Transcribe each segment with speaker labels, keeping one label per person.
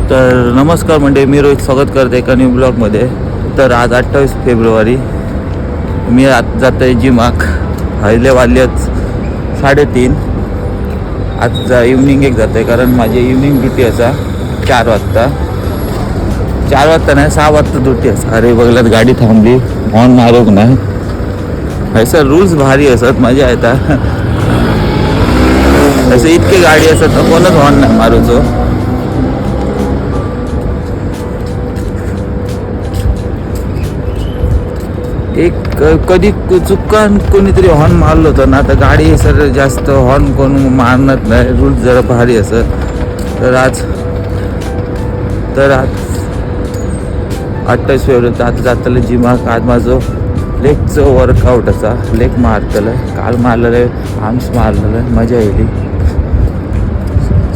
Speaker 1: तर नमस्कार म्हणजे मी रोहित स्वागत करते एका न्यू ब्लॉगमध्ये. तर आज 28 फेब्रुवारी मी आज जातो आहे जिमाक. हयले वाजलेच 3:30. आज इव्हनिंग एक जातो आहे कारण माझी इव्हनिंग ड्युटी असा 4 वाजता. 4 वाजता नाही 6 वाजता ड्युटी असा. अरे बघल्यात गाडी थांबली, हॉर्न मारूक नाही. असं रूल्स भारी असत, मजा येतात. असं इतके गाडी असत तर कोणच हॉर्न नाही मारूचो. एक कधी चुकान कोणीतरी हॉर्न मारलं होतं ना, तर गाडी सर जास्त हॉर्न कोण मारणार नाही. रूल्स जरा भारी असत. तर आज 28 फेब्रुवारी आता जातलं जिमाक. आज माझं लेगचं वर्कआउट असा. लेग मारतलं, काल मारलेलं, आर्म्स मारलेलं, मजा येईल.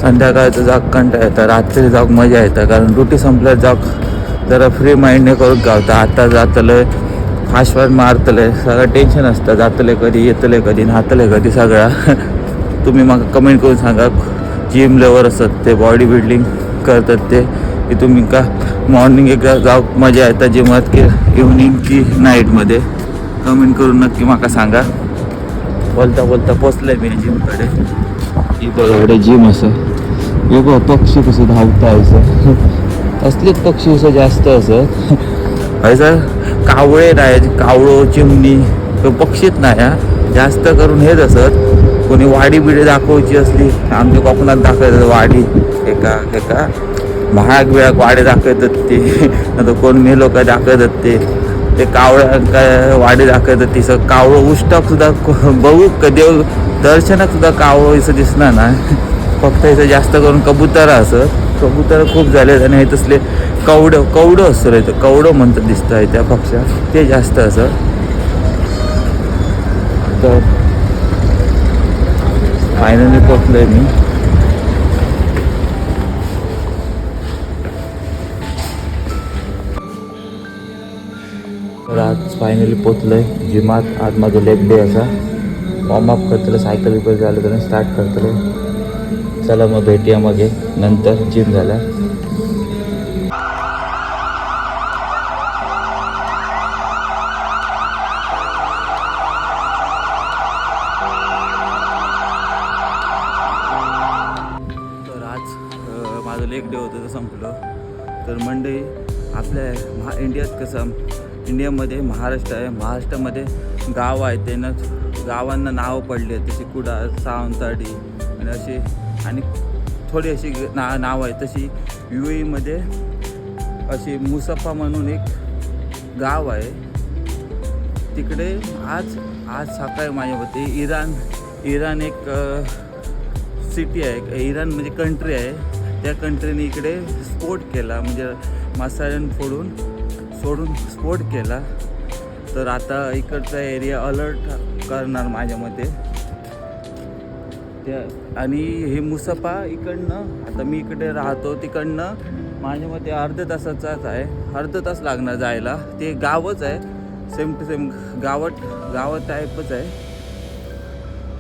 Speaker 1: संध्याकाळचं जाग कंटाळा येतं, रात्री जाग मजा येतं कारण ड्युटी संपल्यावर जाग जरा फ्री माइंडने करून गावता. आता जातलं फास्ट मारतले, सगळं टेन्शन असतं. जातले कधी, येतले कधी, नाहतले कधी, सगळा. तुम्ही मग कमेंट करून सांगा जिम लेवर असत ते बॉडी बिल्डिंग करतात ते की तुम्ही का मॉर्निंग एकदा जाऊ मजा येतात जिमात की इव्हनिंग की नाईटमध्ये. कमेंट करून नक्की मला सांगा. बोलता बोलता पोचलं आहे मी जिमकडे. ही बरोबर जिम असं हे बघ, पक्षी कसं धावता असं. असलेच पक्षी असं जास्त असं असं कावळे नाही, कावळो चिमणी तो पक्षीच नाही हा. जास्त करून हेच असत. कोणी वाडी बिडी दाखवायची असली, आमच्या कोकणात दाखवतात वाडी, एका महाग बिळाक वाडे दाखवतात ते. नंतर कोण मेलो काय दाखवतात ते कावळ्या काय वाडी दाखवतात ती. सगळं कावळं उष्टाक सुद्धा बघू देव दर्शनात सुद्धा कावळं असं दिसणार ना. फक्त इथं जास्त करून कबुतर असत. कबुतर खूप झाले आणि हे तसले कवडं असतं रे, कवडं म्हणतात दिसतं आहे त्या पक्षात, ते जास्त असं. तर फायनली पोचलोय मी. तर आज फायनली पोचलोय जिमात. आज माझं लेग डे असा. वॉर्मअप करतलं, सायकल बिकल झालं तर स्टार्ट करतलं. चला मग भेटूया मग नंतर जिम झाल्या. तर आज माझं लेग डे होतं तर संपलं. तर मंडळी आपल्या इंडियात कसं, इंडियामध्ये महाराष्ट्र आहे. महाराष्ट्रामध्ये गाव आहे, त्यांना गावांना नावं पडली आहेत. तशी कुडाळ, सावंतवाडी आणि अशी आणि थोडी अशी नाव आहे. तशी UAE अशी मुसफा म्हणून एक गाव आहे. तिकडे आज सकाळी माझ्या मते इराण एक सिटी आहे. इराण म्हणजे कंट्री आहे. त्या कंट्रीने इकडे स्फोट केला, म्हणजे मसाल्यान सोडून स्फोट केला. तर आता इकडचा एरिया अलर्ट करणार माझ्या मते त्या. आणि हे मुसफा इकडनं, आता मी इकडे राहतो तिकडनं माझ्या मते अर्ध्या तासाचाच आहे. अर्धा तास लागणार जायला. ते गावच आहे, सेम टू सेम गावात टाईपच आहे.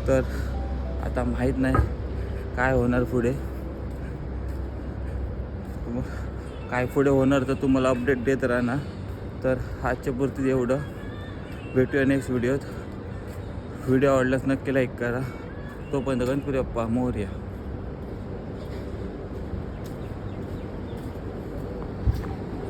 Speaker 1: तर आता माहीत नाही काय होणार पुढे. काय पुढे होणार तर तुम्हाला अपडेट देत राहणार. तर आजच्या पुरती एवढं. भेटूया नेक्स्ट व्हिडिओत. व्हिडिओ आवडल्यास नक्की लाईक करा. तोपर्यंत गणपती बाप्पा मोरया.